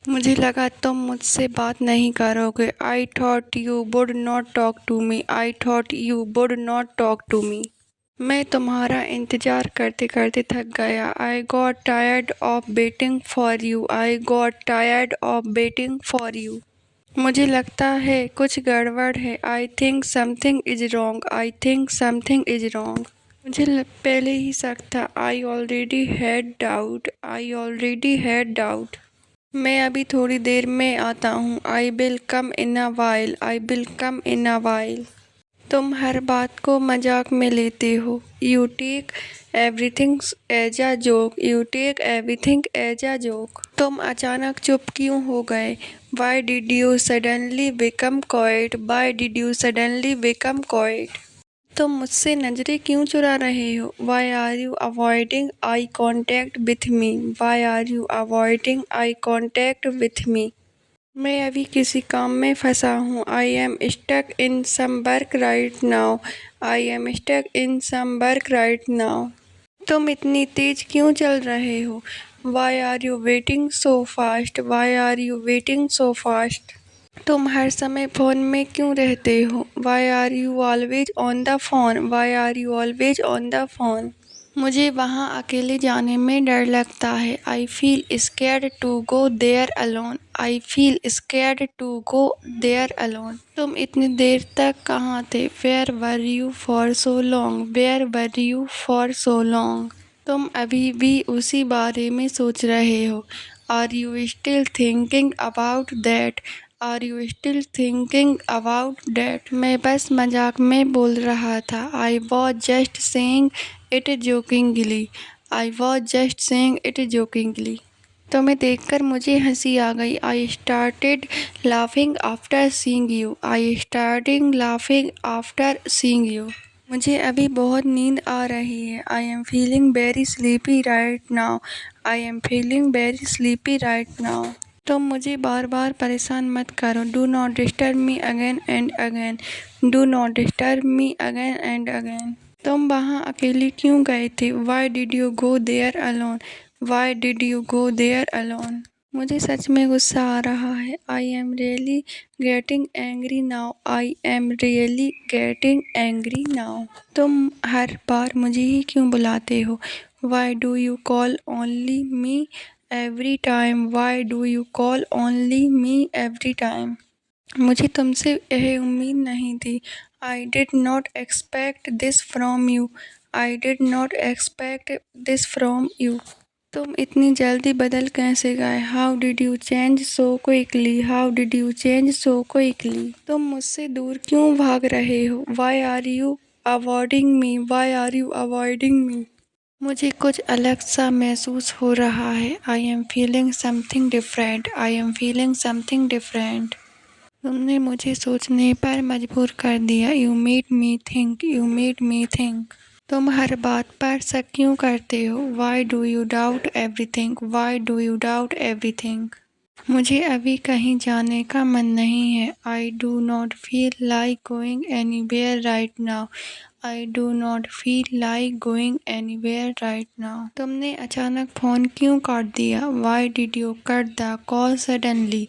मुझे लगा तुम मुझसे बात नहीं करोगे। I thought you would not talk to me. I thought you would not talk to me. मैं तुम्हारा इंतज़ार करते करते थक गया। I got tired of waiting for you. I got tired of waiting for you. मुझे लगता है कुछ गड़बड़ है। I think something is wrong. I think something is wrong. मुझे पहले ही शक था। I already had doubt. I already had doubt. मैं अभी थोड़ी देर में आता हूँ। I will come in a while. I will come in a while. तुम हर बात को मजाक में लेते हो। You take everything as a joke. You take everything as a joke. तुम अचानक चुप क्यों हो गए? Why did you suddenly become quiet? Why did you suddenly become quiet? तुम मुझसे नजरें क्यों चुरा रहे हो? Why are you avoiding eye contact with me? Why are you avoiding eye contact with me? मैं अभी किसी काम में फंसा हूँ। I am stuck in some work right now. I am stuck in some work right now. तुम इतनी तेज क्यों चल रहे हो? Why are you waiting so fast? Why are you waiting so fast? तुम हर समय फ़ोन में क्यों रहते हो? Why are you always on the phone? Why are you always on the phone? मुझे वहाँ अकेले जाने में डर लगता है। I feel scared to go there alone. I feel scared to go there alone. तुम इतनी देर तक कहाँ थे? Where were you for so long? Where were you for so long? तुम अभी भी उसी बारे में सोच रहे हो। Are you still thinking about that? Are you still thinking about that? मैं बस मजाक में बोल रहा था। I was just saying it jokingly. I was just saying it jokingly. तुम्हें देखकर मुझे हंसी आ गई। I started laughing after seeing you. I starting laughing after seeing you. मुझे अभी बहुत नींद आ रही है। I am feeling very sleepy right now. I am feeling very sleepy right now. तुम मुझे बार बार परेशान मत करो। Do not disturb me again and again. Do not disturb me again and again. तुम वहाँ अकेले क्यों गए थे? Why did you go there alone? Why did you go there alone? मुझे सच में गुस्सा आ रहा है। I am really getting angry now. I am really getting angry now. तुम हर बार मुझे ही क्यों बुलाते हो? Why do you call only me every time? Why do you call only me every time? मुझे तुमसे यह उम्मीद नहीं थी। I did not expect this from you. I did not expect this from you. तुम इतनी जल्दी बदल कैसे गए? How did you change so quickly? How did you change so quickly? तुम मुझसे दूर क्यों भाग रहे हो? Why are you avoiding me? Why are you avoiding me? मुझे कुछ अलग सा महसूस हो रहा है। I am feeling something different. I am feeling something different. तुमने मुझे सोचने पर मजबूर कर दिया। You made me think. You made me think. तुम हर बात पर शक क्यों करते हो? Why do you doubt everything? Why do you doubt everything? मुझे अभी कहीं जाने का मन नहीं है। I do not feel like going anywhere right now. I do not feel like going anywhere right now. तुमने अचानक फ़ोन क्यों काट दिया? Y did you cut the call suddenly?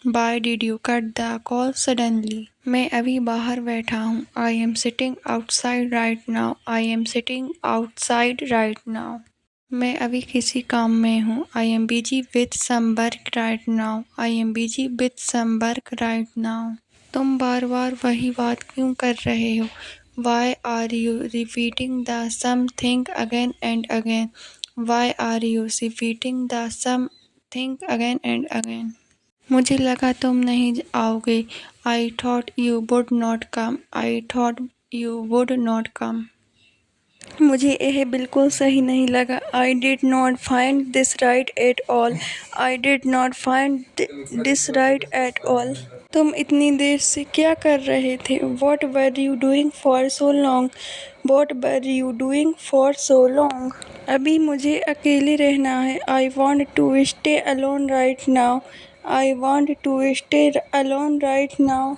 Y did you cut the call suddenly? मैं अभी बाहर बैठा हूँ। I am sitting outside right now. I am sitting outside right now. मैं अभी किसी काम में हूँ। I am busy with some work right now. I am busy with some work right now. तुम बार बार वही बात क्यों कर रहे हो? Why are you repeating the same thing again and again? Why are you repeating the same thing again and again? मुझे लगा तुम नहीं आओगे। I thought you would not come. I thought you would not come. मुझे यह बिल्कुल सही नहीं लगा। I did not find this right at all. I did not find this right at all. तुम इतनी देर से क्या कर रहे थे? What were you doing for so long? What were you doing for so long? अभी मुझे अकेले रहना है। I want to stay alone right now. I want to stay alone right now.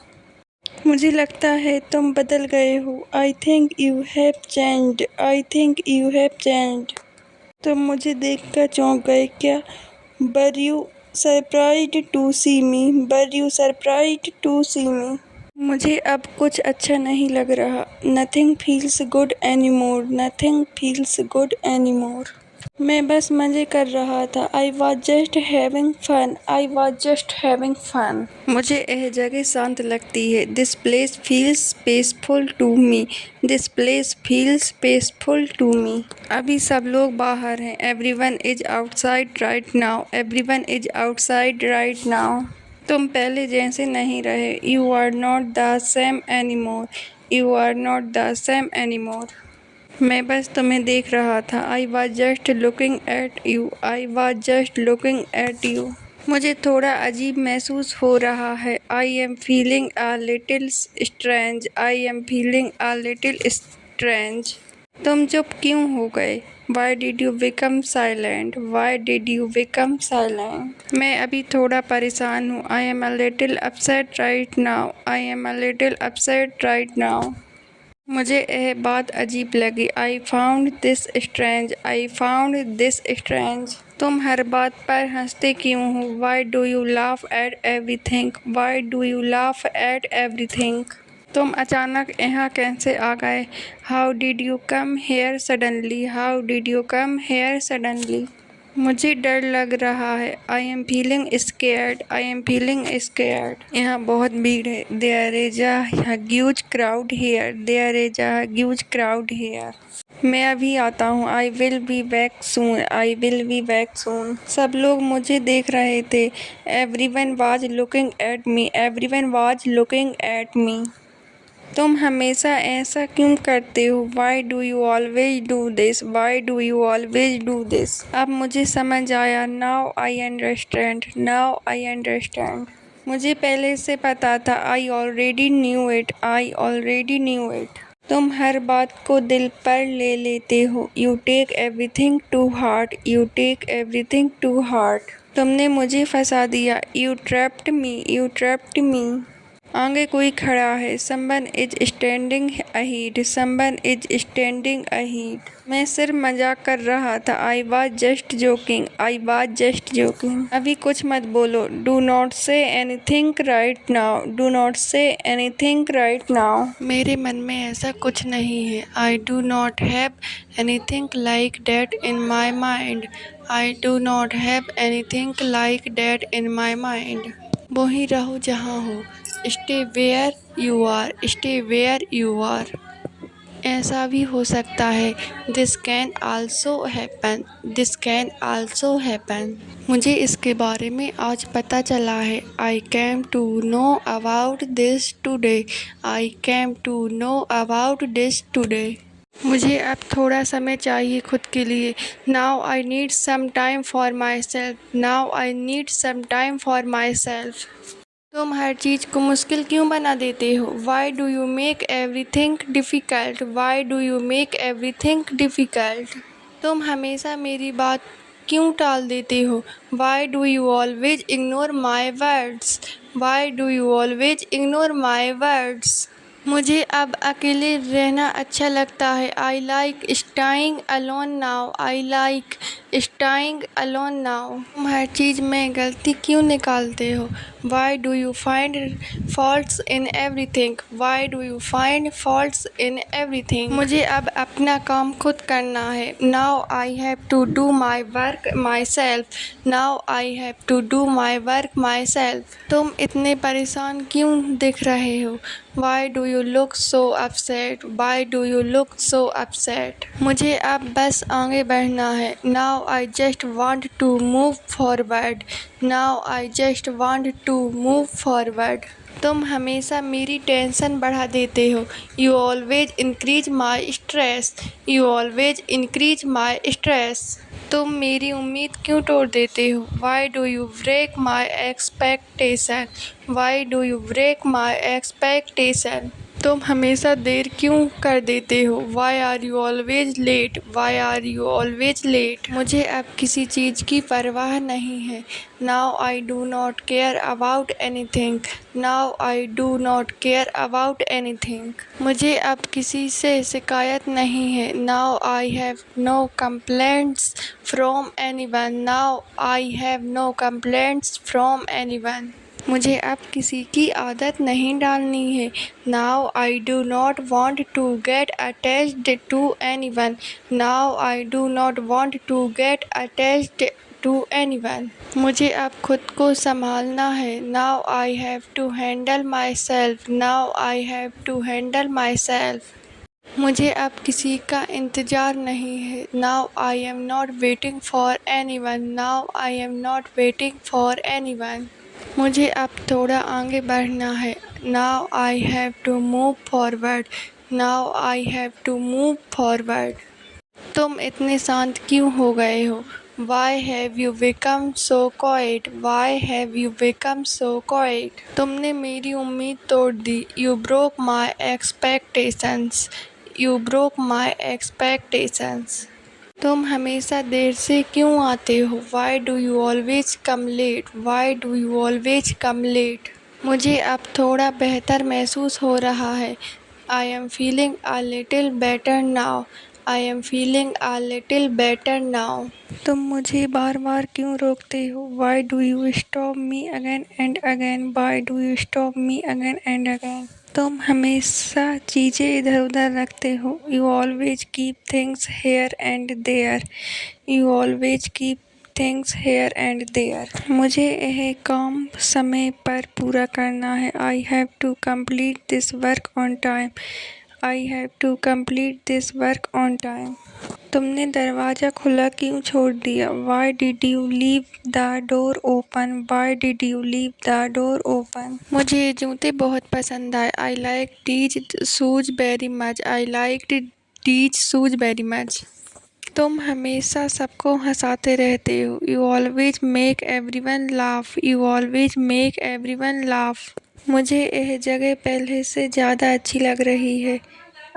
मुझे लगता है तुम बदल गए हो। I think you have changed. I think you have changed. तुम मुझे देखकर चौंक गए क्या? Were you surprised to see me, were you surprised to see me? मुझे अब कुछ अच्छा नहीं लग रहा। Nothing feels good any more, nothing feels good any more. मैं बस मजे कर रहा था। I was just having fun, I was just having fun. मुझे यह जगह शांत लगती है। This place feels peaceful to me, this place feels peaceful to me. अभी सब लोग बाहर हैं। Everyone is outside right now, everyone is outside right now. तुम पहले जैसे नहीं रहे। You are not the same any more, you are not the same any more. मैं बस तुम्हें देख रहा था। I was just looking at you, I was just looking at you. मुझे थोड़ा अजीब महसूस हो रहा है। I am feeling a little strange, I am feeling a little strange. तुम चुप क्यों हो गए? Why did you become silent, Y did you become silent? मैं अभी थोड़ा परेशान हूँ। I am a little upset right now, I am a little upset right now. मुझे यह बात अजीब लगी। I found this strange, I found this strange. तुम हर बात पर हंसते क्यों हो? Why do you laugh at everything, why do you laugh at everything? तुम अचानक यहाँ कैसे आ गए? How did you come here suddenly, how did you come here suddenly? मुझे डर लग रहा है। I am feeling scared, I am feeling scared. यहाँ बहुत भीड़ है। There is a huge crowd here, there is a huge crowd here. मैं अभी आता हूँ। I will be back soon, I will be back soon. सब लोग मुझे देख रहे थे। Everyone was looking at me, everyone was looking at me. तुम हमेशा ऐसा क्यों करते हो? Why do you always do this, why do you always do this? अब मुझे समझ आया। Now I understand, now I understand. मुझे पहले से पता था। I already knew it, I already knew it. तुम हर बात को दिल पर ले लेते हो। You take everything to heart, you take everything to heart. तुमने मुझे फंसा दिया। You trapped me, you trapped me. आगे कोई खड़ा है। Someone is standing ahead, someone is standing ahead. मैं सिर्फ मजाक कर रहा था। I was just joking, I was just joking. अभी कुछ मत बोलो। Do not say anything right now, do not say anything right now. मेरे मन में ऐसा कुछ नहीं है। I do not have anything like that in my mind, I do not have anything like that in my mind. वहीं रहो जहाँ हो। Stay where you are, stay where you are. ऐसा भी हो सकता है। This can also happen, this can also happen. मुझे इसके बारे में आज पता चला है। I came to know about this today, I came to know about this today. मुझे अब थोड़ा समय चाहिए खुद के लिए। Now I need some time for myself, now I need some time for myself. तुम हर चीज़ को मुश्किल क्यों बना देते हो? Why do you make everything difficult, why do you make everything difficult? तुम हमेशा मेरी बात क्यों टाल देते हो? Why do you always ignore my words, why do you always ignore my words? मुझे अब अकेले रहना अच्छा लगता है। I like staying alone now, I like staying alone now. तुम हर चीज़ में गलती क्यों निकालते हो? Why do you find faults in everything, why do you find faults in everything? मुझे अब अपना काम खुद करना है। Now I have to do my work myself, now I have to do my work myself. तुम इतने परेशान क्यों दिख रहे हो? Why do you look so upset? Why do you look so upset? मुझे अब बस आगे बढ़ना है। Now I just want to move forward. Now I just want to move forward. तुम हमेशा मेरी टेंशन बढ़ा देते हो। You always increase my stress. You always increase my stress. तुम मेरी उम्मीद क्यों तोड़ देते हो? Why do you break my expectation? Why do you break my expectation? तुम हमेशा देर क्यों कर देते हो? Why are you always late? Why are you always late? मुझे अब किसी चीज़ की परवाह नहीं है। Now I do not care about anything. Now I do not care about anything. मुझे अब किसी से शिकायत नहीं है। Now I have no complaints from anyone. Now I have no complaints from anyone. मुझे अब किसी की आदत नहीं डालनी है। Now I do not want to get attached to anyone. Now I do not want to get attached to anyone. मुझे अब खुद को संभालना है। Now I have to handle myself. Now I have to handle myself. मुझे अब किसी का इंतज़ार नहीं है। Now I am not waiting for anyone. Now I am not waiting for anyone. मुझे अब थोड़ा आगे बढ़ना है। Now I have to move forward. Now I have to move forward. तुम इतने शांत क्यों हो गए हो? Why have you become so quiet? Why have you become so quiet? तुमने मेरी उम्मीद तोड़ दी। You broke my expectations. You broke my expectations. तुम हमेशा देर से क्यों आते हो? Why do you always come late? Why do you always come late? मुझे अब थोड़ा बेहतर महसूस हो रहा है। I am feeling a little better now. I am feeling a little better now. तुम मुझे बार बार क्यों रोकते हो? Why do you stop me again and again? Why do you stop me again and again? तुम हमेशा चीज़ें इधर उधर रखते हो। You always keep things here and there. You always keep things here and there. मुझे यह काम समय पर पूरा करना है। I have to complete this work on time. I have to complete this work on time. तुमने दरवाज़ा खुला क्यों छोड़ दिया? Why did you leave the door open? Why did you leave the door open? मुझे ये जूते बहुत पसंद आए। I like these shoes very much. I liked these shoes very much. तुम हमेशा सबको हंसाते रहते हो। You always make everyone laugh. You always make everyone laugh. मुझे यह जगह पहले से ज़्यादा अच्छी लग रही है।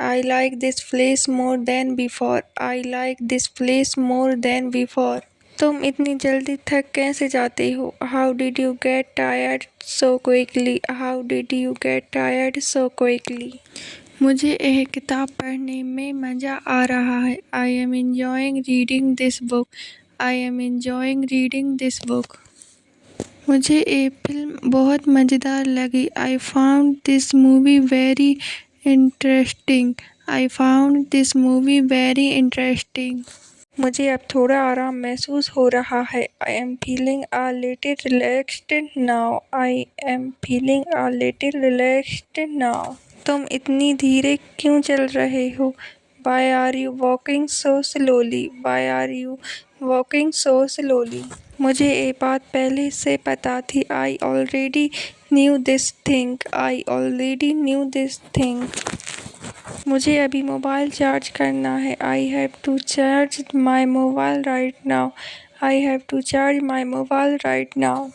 I like this place more than before. I like this place more than before. तुम इतनी जल्दी थक कैसे जाते हो? How did you get tired so quickly? How did you get tired so quickly? मुझे यह किताब पढ़ने में मज़ा आ रहा है। I am enjoying reading this book. I am enjoying reading this book. मुझे ये फिल्म बहुत मज़ेदार लगी। I found this movie very interesting. I found this movie very interesting. मुझे अब थोड़ा आराम महसूस हो रहा है। I am feeling a little relaxed now. I am feeling a little relaxed now. तुम इतनी धीरे क्यों चल रहे हो? Why are you walking so slowly? Why are you walking so slowly? मुझे ये बात पहले से पता थी। I already knew this thing. I already knew this thing. मुझे अभी मोबाइल चार्ज करना है। I have to charge my mobile right now. I have to charge my mobile right now.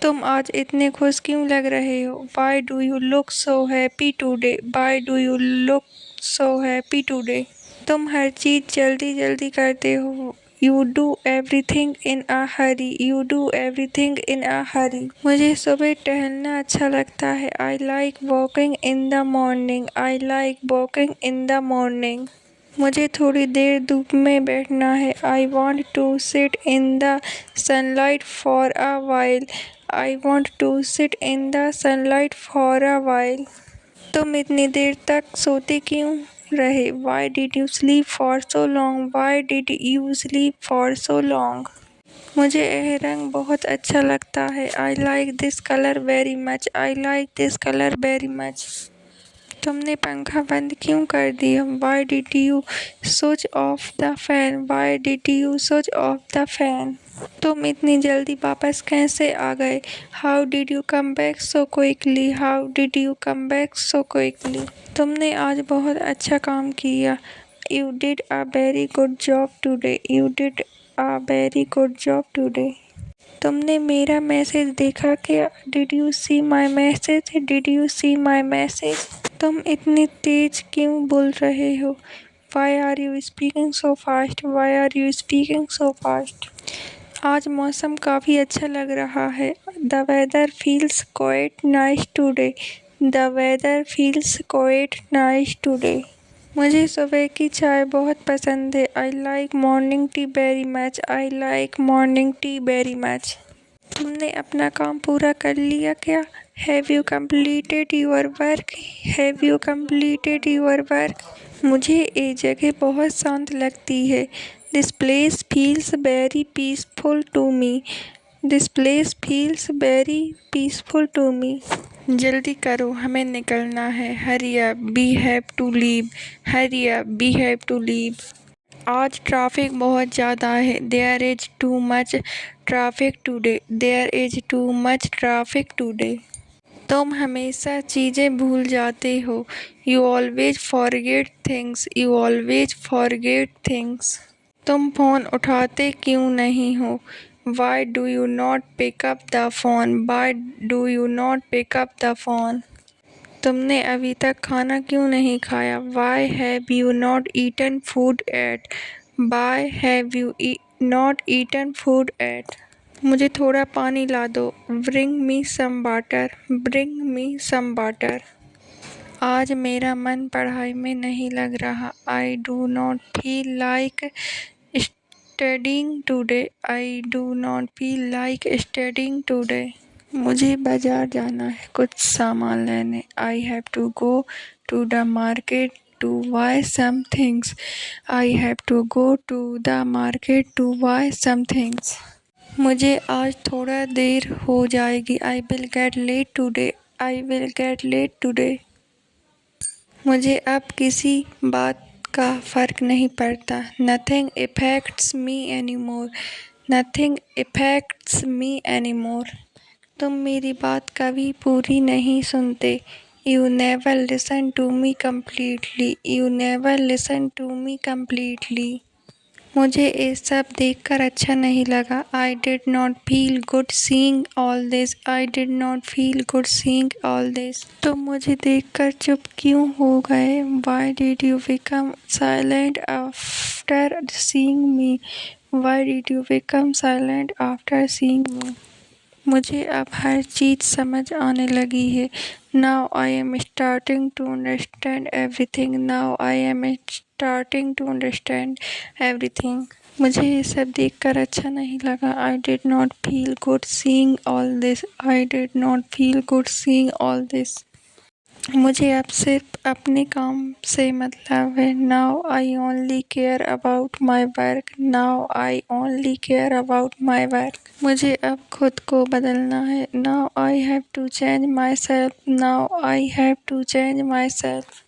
तुम आज इतने खुश क्यों लग रहे हो? Why do you look so happy today? Why do you look so happy today? तुम हर चीज़ जल्दी जल्दी करते हो। You do everything in a hurry. You do everything in a hurry. मुझे सुबह टहलना अच्छा लगता है। I like walking in the morning. I like walking in the morning. मुझे थोड़ी देर धूप में बैठना है। I want to sit in the sunlight for a while. I want to sit in the sunlight for a while. तुम इतनी देर तक सोते क्यों रहे? Why did you sleep for so long? Why did you sleep for so long? मुझे यह रंग बहुत अच्छा लगता है। I like this color very much. I like this color very much. तुमने पंखा बंद क्यों कर दिया? Why did you switch off the fan? Why did you switch off the fan? तुम इतनी जल्दी वापस कैसे आ गए? How did you come back so quickly? How did you come back so quickly? तुमने आज बहुत अच्छा काम किया। You did a very good job today. You did a very good job today. तुमने मेरा मैसेज देखा क्या? Did you see my message? Did you see my message? तुम इतनी तेज क्यों बोल रहे हो? Why are you speaking so fast? Why are you speaking so fast? आज मौसम काफ़ी अच्छा लग रहा है। The weather feels quite nice today. The weather feels quite nice today. मुझे सुबह की चाय बहुत पसंद है। I like morning tea very much. I like morning tea very much. तुमने अपना काम पूरा कर लिया क्या? Have you completed your work? Have you completed your work? मुझे ये जगह बहुत शांत लगती है। This place feels very peaceful to me. This place feels very peaceful to me. जल्दी करो, हमें निकलना है। Hurry up, we have to leave. Hurry up, we have to leave. आज ट्रैफिक बहुत ज़्यादा है। There is too much traffic today. There is too much traffic today. तुम हमेशा चीज़ें भूल जाते हो। You always forget things. You always forget things. तुम फ़ोन उठाते क्यों नहीं हो? Why do you not pick up the phone? Why do you not pick up the phone? तुमने अभी तक खाना क्यों नहीं खाया? Why have you not eaten food yet? Why have you not eaten food yet? मुझे थोड़ा पानी ला दो। Bring me some water. Bring me some water. आज मेरा मन पढ़ाई में नहीं लग रहा। I do not feel like studying today. I do not feel like studying today. मुझे बाजार जाना है कुछ सामान लेने। I have to go to the market to buy some things. I have to go to the market to buy some things. मुझे आज थोड़ा देर हो जाएगी। I will get late today. I will get late today. मुझे अब किसी बात का फ़र्क नहीं पड़ता। Nothing affects me anymore. Nothing affects me anymore. तुम मेरी बात कभी पूरी नहीं सुनते। You never listen to me completely. You never listen to me completely. मुझे ये सब देखकर अच्छा नहीं लगा। I did not feel good seeing all this. I did not feel good seeing all this. तुम मुझे देखकर चुप क्यों हो गए? Why did you become silent after seeing me? Why did you become silent after seeing me? मुझे अब हर चीज़ समझ आने लगी है। Now I am starting to understand everything. Now I am starting to understand everything. मुझे ये सब देखकर अच्छा नहीं लगा। I did not feel good seeing all this. I did not feel good seeing all this. मुझे अब सिर्फ अपने काम से मतलब है। Now I only care about my work. Now I only care about my work. मुझे अब खुद को बदलना है। Now I have to change myself. Now I have to change myself.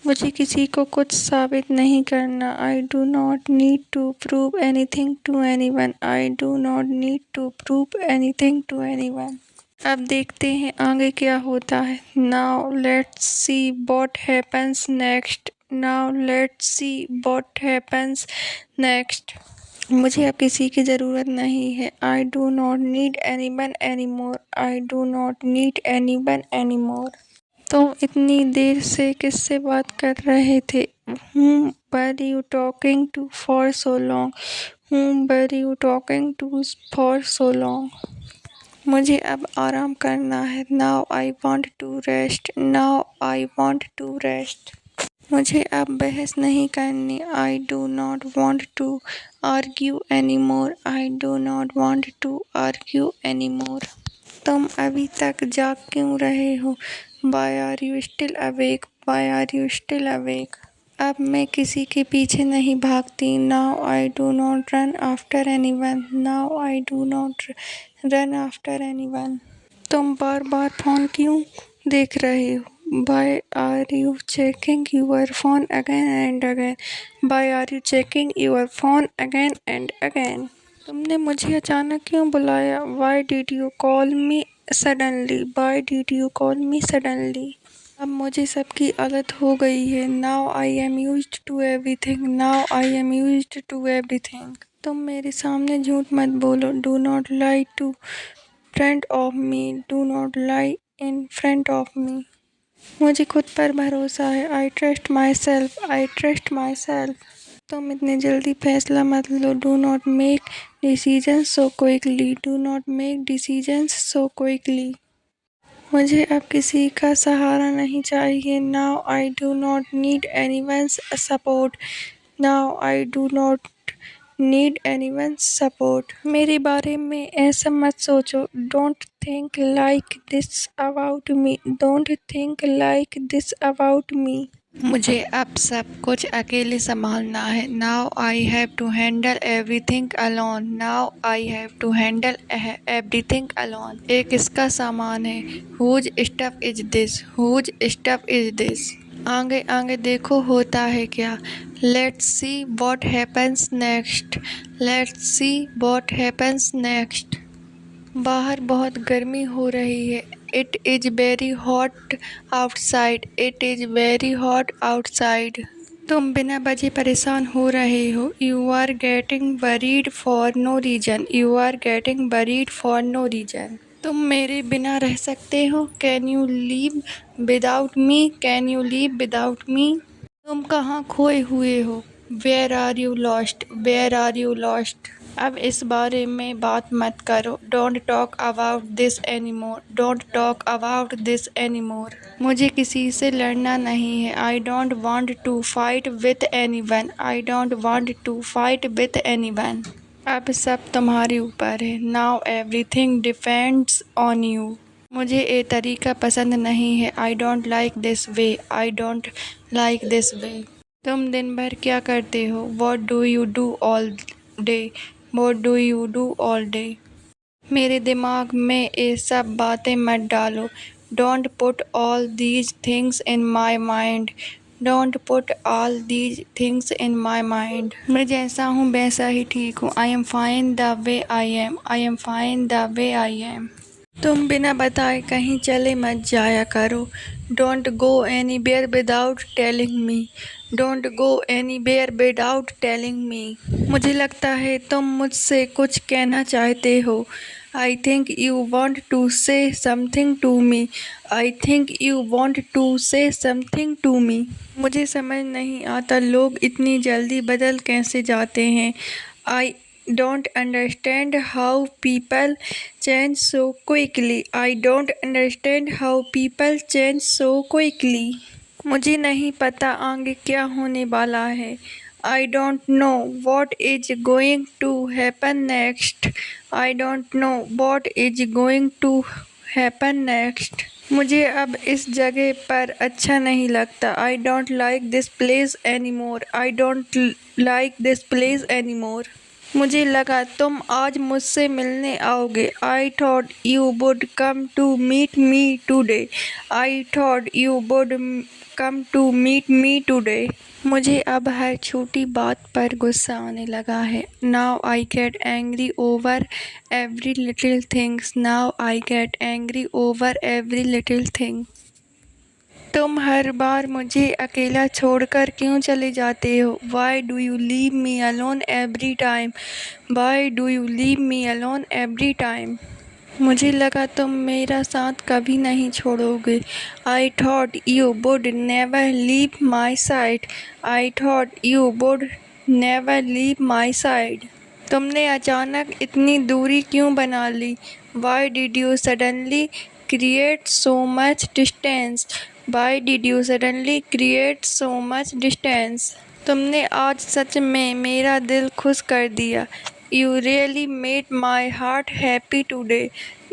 मुझे किसी को कुछ साबित नहीं करना। I do not need to prove anything to anyone. I do not need to prove anything to anyone. अब देखते हैं आगे क्या होता है। Now let's see what happens next. Now let's see what happens next. मुझे अब किसी की ज़रूरत नहीं है। I do not need anyone anymore. I do not need anyone anymore. तुम इतनी देर से किससे बात कर रहे थे? Whom were you talking to for so long? Whom were you talking to for so long? मुझे अब आराम करना है। Now I want to rest. Now I want to rest. मुझे अब बहस नहीं करनी। I do not want to argue anymore. I do not want to argue anymore. तुम अभी तक जाग क्यों रहे हो? Why are you still awake? Why are you still awake? अब मैं किसी के पीछे नहीं भागती। Now I do not run after anyone. Now I do not run after anyone. तुम बार बार फ़ोन क्यों देख रहे हो? Why are you checking your phone again and again? Why are you checking your phone again and again? तुमने मुझे अचानक क्यों बुलाया? Why did you call me suddenly? Why did you call me suddenly? अब मुझे सबकी आदत हो गई है। Now I am used to everything. Now I am used to everything. तुम मेरे सामने झूठ मत बोलो। Do not lie to front of me. Do not lie in front of me. मुझे खुद पर भरोसा है। I trust myself, I trust myself. तुम इतने जल्दी फैसला मत लो। Do not make decisions so quickly, do not make decisions so quickly. मुझे अब किसी का सहारा नहीं चाहिए। Now I do not need anyone's support, now I do not need anyone's support. मेरे बारे में ऐसा मत सोचो। Don't think like this about me, don't think like this about me. मुझे अब सब कुछ अकेले संभालना है। Now I have to handle everything alone, now I have to handle everything alone. ये किसका सामान है? Whose stuff is this, whose stuff is this. आगे आगे देखो होता है क्या। Let's see what happens next, let's see what happens next. बाहर बहुत गर्मी हो रही है। It is very hot outside, it is very hot outside. तुम बिना वजह परेशान हो रहे हो। You are getting worried for no reason, you are getting worried for no reason. तुम मेरे बिना रह सकते हो। Can you leave without me, can you leave without me. तुम कहाँ खोए हुए हो? Where are you lost, where are you lost. अब इस बारे में बात मत करो। Don't talk about this any more, don't talk about this any more. मुझे किसी से लड़ना नहीं है। I don't want to fight with anyone, I don't want to fight with anyone. अब सब तुम्हारे ऊपर है। Now everything depends on you. मुझे ये तरीका पसंद नहीं है। I don't like this way, I don't like this way. तुम दिन भर क्या करते हो? What do you do all day, what do you do all day. मेरे दिमाग में ये सब बातें मत डालो। Don't put all these things in my mind, don't put all these things in my mind. मैं जैसा हूँ वैसा ही ठीक हूँ। I am fine the way I am, I am fine the way I am. तुम बिना बताए कहीं चले मत जाया करो। Don't go anywhere without telling me, don't go anywhere without telling me. मुझे लगता है तुम मुझसे कुछ कहना चाहते हो। I think you want to say something to me, I think you want to say something to me. मुझे समझ नहीं आता लोग इतनी जल्दी बदल कैसे जाते हैं। आई don't understand how people change so quickly, I don't understand how people change so quickly। मुझे नहीं पता आगे क्या होने वाला है। I don't know what is going to happen next, I don't know what is going to happen next। मुझे अब इस जगह पर अच्छा नहीं लगता। I don't like this place anymore, I don't like this place anymore। मुझे लगा तुम आज मुझसे मिलने आओगे। I thought you would come to meet me today, I thought you would come to meet me today. मुझे अब हर छोटी बात पर गुस्सा आने लगा है। Now I get angry over every little things, now I get angry over every little thing. तुम हर बार मुझे अकेला छोड़कर क्यों चले जाते हो? Why do you leave me alone every time, why do you leave me alone every time. मुझे लगा तुम मेरा साथ कभी नहीं छोड़ोगे। I thought you would never leave my side, I thought you would never leave my side. तुमने अचानक इतनी दूरी क्यों बना ली? Why did you suddenly create so much distance, why did you suddenly create so much distance. तुमने आज सच में मेरा दिल खुश कर दिया। You really made my heart happy today,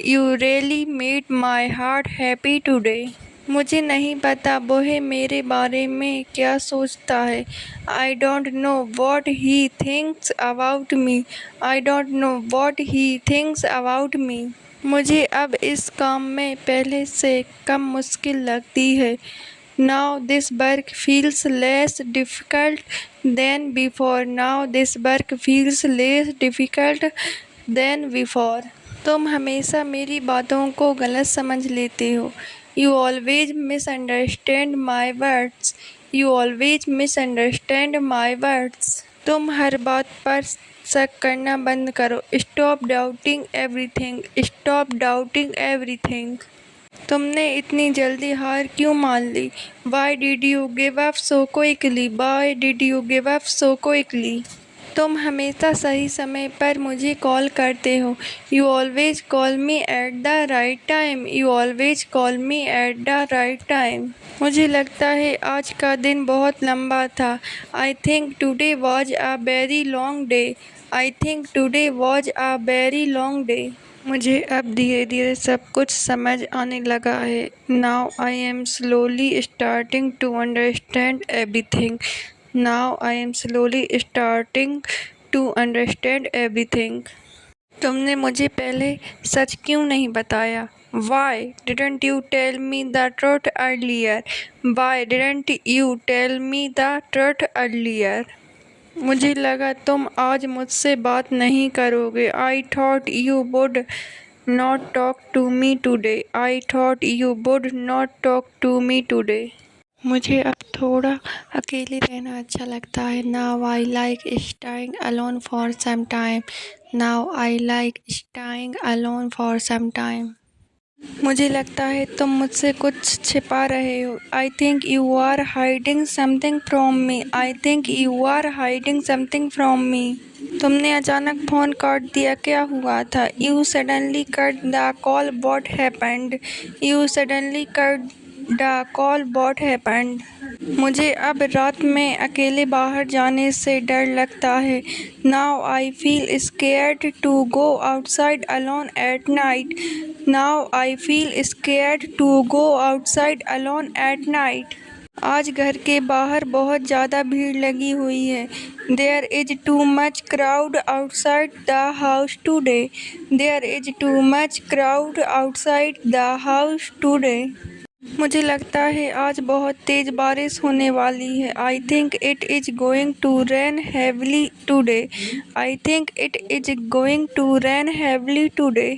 you really made my heart happy today. मुझे नहीं पता वह मेरे बारे में क्या सोचता है। I don't know what he thinks about me, I don't know what he thinks about me. मुझे अब इस काम में पहले से कम मुश्किल लगती है। Now this work feels less difficult than before, now this work feels less difficult than before. तुम हमेशा मेरी बातों को गलत समझ लेते हो। You always misunderstand my words, you always misunderstand my words. तुम हर बात पर शक करना बंद करो। Stop doubting everything, stop doubting everything. तुमने इतनी जल्दी हार क्यों मान ली? Why did you give up so quickly? Why did you give up so quickly? तुम हमेशा सही समय पर मुझे कॉल करते हो। You always call me at the right time. You always call me at the right time. मुझे लगता है आज का दिन बहुत लंबा था। I think today was a very long day. I think today was a very long day. मुझे अब धीरे धीरे सब कुछ समझ आने लगा है। Now I am slowly starting to understand everything. Now I am slowly starting to understand everything. तुमने मुझे पहले सच क्यों नहीं बताया? Why didn't you tell me the truth earlier? Why didn't you tell me the truth earlier? मुझे लगा तुम आज मुझसे बात नहीं करोगे। I thought you would not talk to me today. I thought you would not talk to me today. मुझे अब थोड़ा अकेले रहना अच्छा लगता है। Now I like staying alone for some time. Now I like staying alone for some time. मुझे लगता है तुम मुझसे कुछ छिपा रहे हो। I think you are hiding something from me. I think you are hiding something from me. तुमने अचानक फ़ोन काट दिया, क्या हुआ था? You suddenly cut the call. What happened? You suddenly cut the call. What happened? मुझे अब रात में अकेले बाहर जाने से डर लगता है। Now I feel scared to go outside alone at night. Now I feel scared to go outside alone at night. आज घर के बाहर बहुत ज़्यादा भीड़ लगी हुई है। There is too much crowd outside the house today. There is too much crowd outside the house today. मुझे लगता है आज बहुत तेज़ बारिश होने वाली है। I think it is going to rain heavily today. I think it is going to rain heavily today.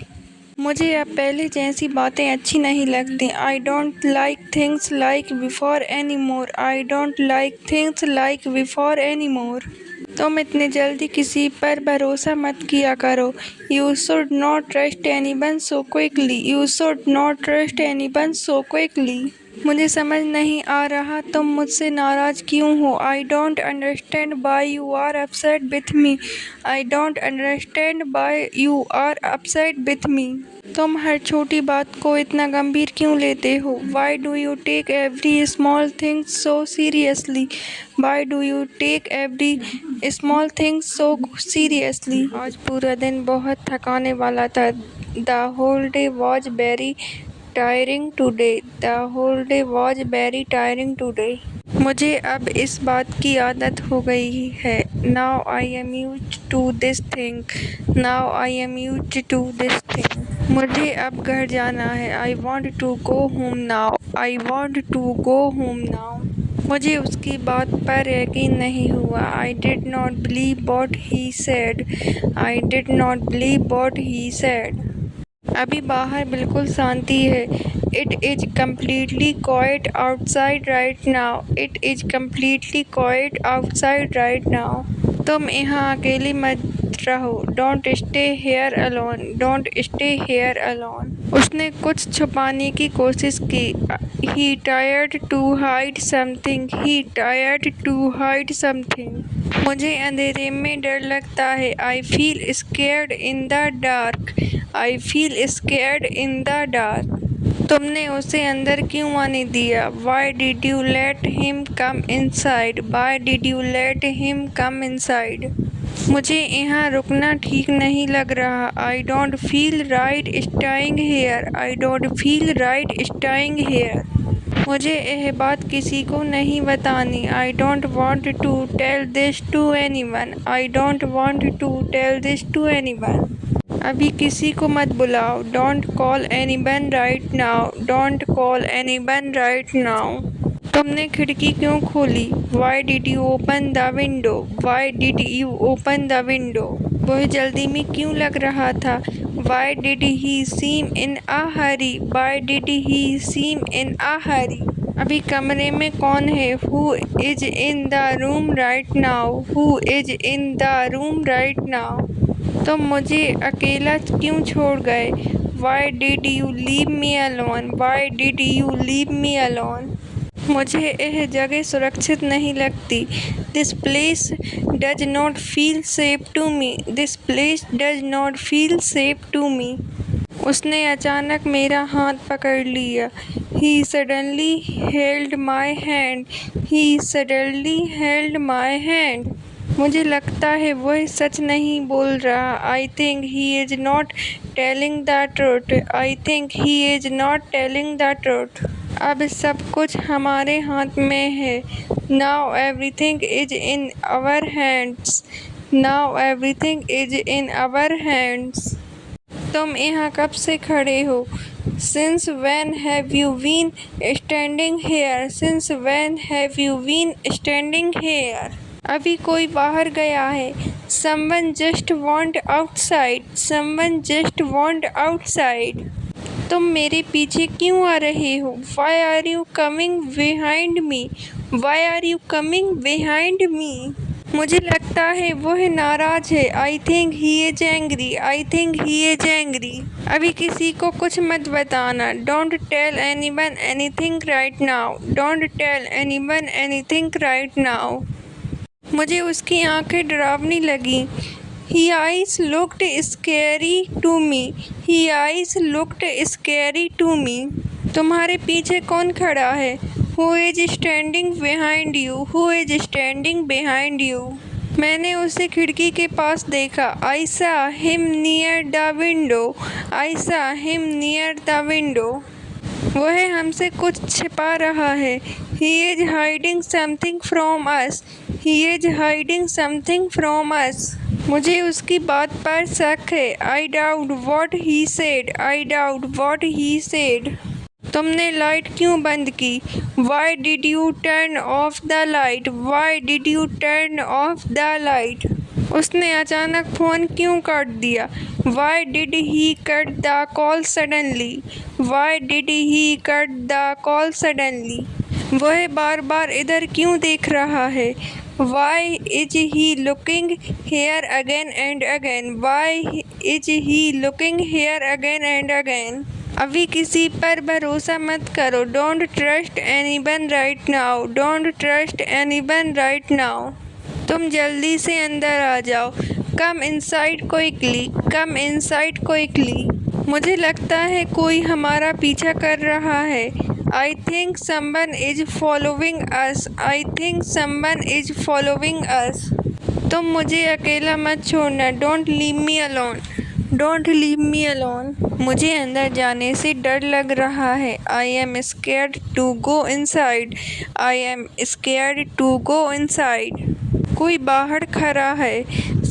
मुझे अब पहले जैसी बातें अच्छी नहीं लगती। I don't like things like before anymore. I don't like things like before anymore. तुम इतनी जल्दी किसी पर भरोसा मत किया करो। You should not trust anyone so quickly. You should not trust anyone so quickly. मुझे समझ नहीं आ रहा तुम मुझसे नाराज़ क्यों हो। I don't understand why you are upset with me. I don't understand why you are upset with me. तुम हर छोटी बात को इतना गंभीर क्यों लेते हो? Why do you take every small thing so seriously? Why do you take every small thing so seriously? आज पूरा दिन बहुत थकाने वाला था। The whole day was very tiring today. The whole day was very tiring today. मुझे अब इस बात की आदत हो गई है। Now I am used to this thing. Now I am used to this thing. मुझे अब घर जाना है। I want to go home now. I want to go home now. मुझे उसकी बात पर यकीन नहीं हुआ। I did not believe what he said. I did not believe what he said. अभी बाहर बिल्कुल शांति है। It is completely quiet outside right now. It is completely quiet outside right now. तुम यहाँ अकेली मत रहो। Don't stay here alone. Don't stay here alone. उसने कुछ छुपाने की कोशिश की। He tried to hide something. He tried to hide something. मुझे अंधेरे में डर लगता है। I feel scared in the dark. I feel scared in the dark. तुमने उसे अंदर क्यों आने दिया? Why did you let him come inside? Why did you let him come inside? मुझे यहाँ रुकना ठीक नहीं लग रहा। I don't feel right staying here. I don't feel right staying here. मुझे यह बात किसी को नहीं बतानी। I don't want to tell this to anyone. I don't want to tell this to anyone. अभी किसी को मत बुलाओ। Don't call anyone right now. Don't call anyone right now. तुमने खिड़की क्यों खोली? Why did you open the window? Why did you open the window? वह जल्दी में क्यों लग रहा था? Why did he seem in a hurry? Why did he seem in a hurry? अभी कमरे में कौन है? Who is in the room right now? Who is in the room right now? तुम मुझे अकेला क्यों छोड़ गए? Why did you leave me alone? Why did you leave me alone? मुझे यह जगह सुरक्षित नहीं लगती। This place does not feel safe to me. This place does not feel safe to me. उसने अचानक मेरा हाथ पकड़ लिया। He suddenly held my hand. He suddenly held my hand. मुझे लगता है वह सच नहीं बोल रहा। I think he is not telling the truth. I think he is not telling the truth. अब सब कुछ हमारे हाथ में है। Now everything is in our hands. Now everything is in our hands. तुम यहाँ कब से खड़े हो? Since when have you been standing here? Since when have you been standing here? अभी कोई बाहर गया है। Someone just went outside. Someone just went outside. तुम मेरे पीछे क्यों आ रहे हो? Why are you coming behind me? Why are you coming behind me? मुझे लगता है वह नाराज है। I think he is angry. I think he is angry. अभी किसी को कुछ मत बताना। Don't tell anyone anything right now. Don't tell anyone anything right now. मुझे उसकी आंखें डरावनी लगी। His eyes looked scary to me. His eyes looked scary to me. तुम्हारे पीछे कौन खड़ा है? Who is standing behind you? Who is standing behind you? मैंने उसे खिड़की के पास देखा। I saw him near the window. I saw him near the window. वह हमसे कुछ छिपा रहा है। He is hiding something from us. He is hiding something from us. मुझे उसकी बात पर शक है। I doubt what he said. I doubt what he said. तुमने लाइट क्यों बंद की? Why did you turn off the light? Why did you turn off the light? उसने अचानक फ़ोन क्यों काट दिया? Why did he cut the call suddenly? Why did he cut the call suddenly? वह बार बार इधर क्यों देख रहा है? Why is he looking here again and again? Why is he looking here again and again? अभी किसी पर भरोसा मत करो। Don't trust anyone right now. Don't trust anyone right now. तुम जल्दी से अंदर आ जाओ। Come inside quickly. Come inside quickly. मुझे लगता है कोई हमारा पीछा कर रहा है। I think someone is following us. I think someone is following us. तुम मुझे अकेला मत छोड़ना। Don't leave me alone. Don't leave me alone. मुझे अंदर जाने से डर लग रहा है। I am scared to go inside. I am scared to go inside. कोई बाहर खड़ा है।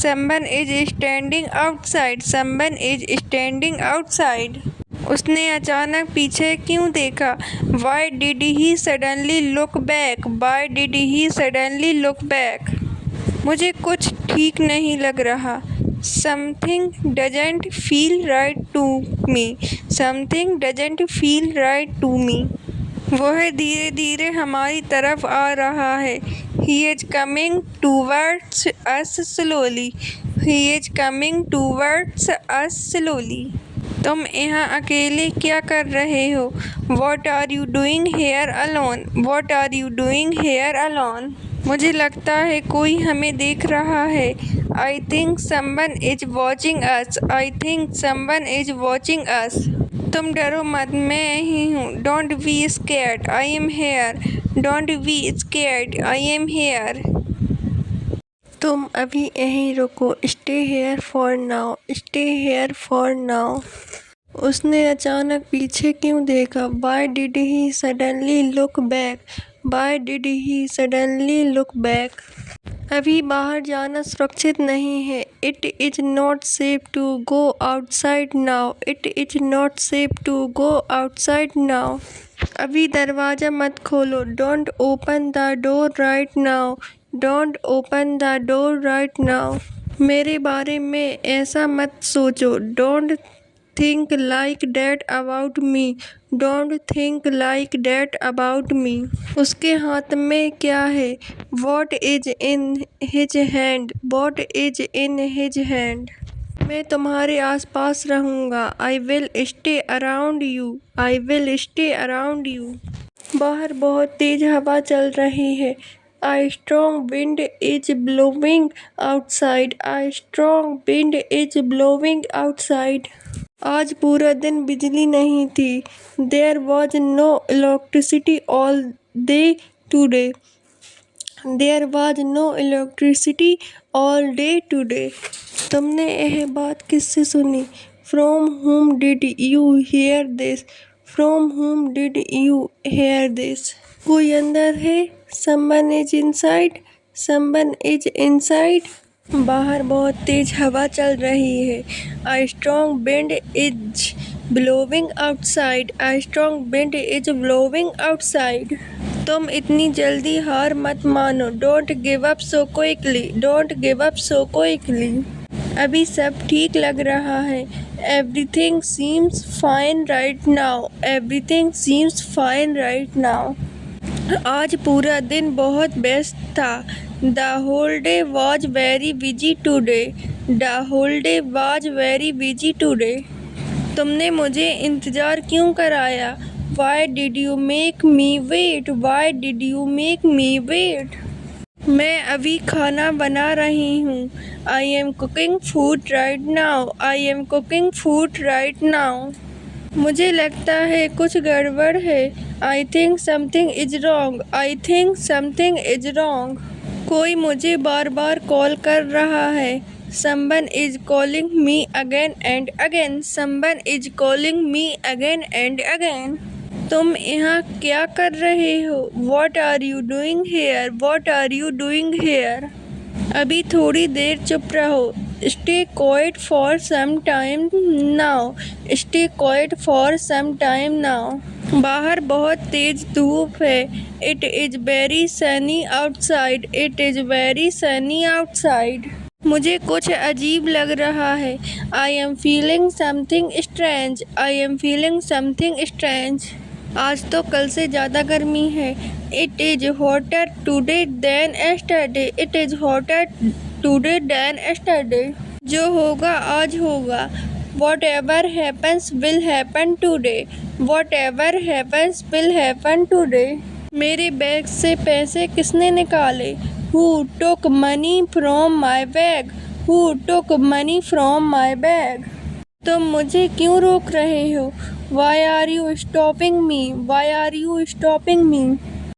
Someone is standing outside. Someone is standing outside. उसने अचानक पीछे क्यों देखा? Why did he suddenly look back? Why did he suddenly look back? मुझे कुछ ठीक नहीं लग रहा। Something doesn't feel right to me. Something doesn't feel right to me. वह धीरे धीरे हमारी तरफ आ रहा है। He is coming towards us slowly. He is coming towards us slowly. तुम यहाँ अकेले क्या कर रहे हो? What are you doing here alone? What are you doing here alone? मुझे लगता है कोई हमें देख रहा है। I think someone is watching us. I think someone is watching us. तुम डरो मत, मैं यहीं हूँ। Don't be scared. I am here. Don't be scared. I am here. तुम अभी यहीं रुको। Stay here for now. Stay here for now. उसने अचानक पीछे क्यों देखा? Why did he suddenly look back? Why did he suddenly look back? अभी बाहर जाना सुरक्षित नहीं है। It is not safe to go outside now. It is not safe to go outside now. अभी दरवाज़ा मत खोलो। Don't open the door right now. Don't open the door right now. मेरे बारे में ऐसा मत सोचो। Don't think like that about me. Don't think like that about me. उसके हाथ में क्या है? What is in his hand? What is in his hand? मैं तुम्हारे आसपास रहूँगा। I will stay around you. I will stay around you. बाहर बहुत तेज हवा चल रही है। A strong wind is blowing outside. A strong wind is blowing outside. आज पूरा दिन बिजली नहीं थी। There was no electricity all day today. There was no electricity all day today. तुमने यह बात किससे सुनी? From whom did you hear this? From whom did you hear this? कोई अंदर है? Someone is inside. Someone is inside. बाहर बहुत तेज हवा चल रही है। A strong wind is blowing outside. A strong wind is blowing outside. तुम इतनी जल्दी हार मत मानो। Don't give up so quickly. Don't give up so quickly. अभी सब ठीक लग रहा है। Everything seems fine right now. Everything seems fine right now. आज पूरा दिन बहुत व्यस्त था। The whole day was very busy today. The whole day was very busy today. तुमने मुझे इंतज़ार क्यों कराया? Why did you make me wait? Why did you make me wait? मैं अभी खाना बना रही हूँ। I am cooking food right now. I am cooking food right now. मुझे लगता है कुछ गड़बड़ है। I think something is wrong. I think something is wrong. कोई मुझे बार बार कॉल कर रहा है। Someone is calling me again and again. Someone is calling me again and again. तुम यहाँ क्या कर रहे हो? What are you doing here? What are you doing here? अभी थोड़ी देर चुप रहो। Stay quiet for some time now. Stay quiet for some time now. बाहर बहुत तेज धूप है। It is very sunny outside. It is very sunny outside. मुझे कुछ अजीब लग रहा है। I am feeling something strange. I am feeling something strange. आज तो कल से ज़्यादा गर्मी है। It is hotter today than yesterday. It is hotter today than yesterday. जो होगा आज होगा। Whatever happens will happen today. Whatever happens will happen today. मेरे बैग से पैसे किसने निकाले? Who took money from my bag? Who took money from my bag? तुम मुझे क्यों रोक रहे हो? Why are you stopping me? Why are you stopping me?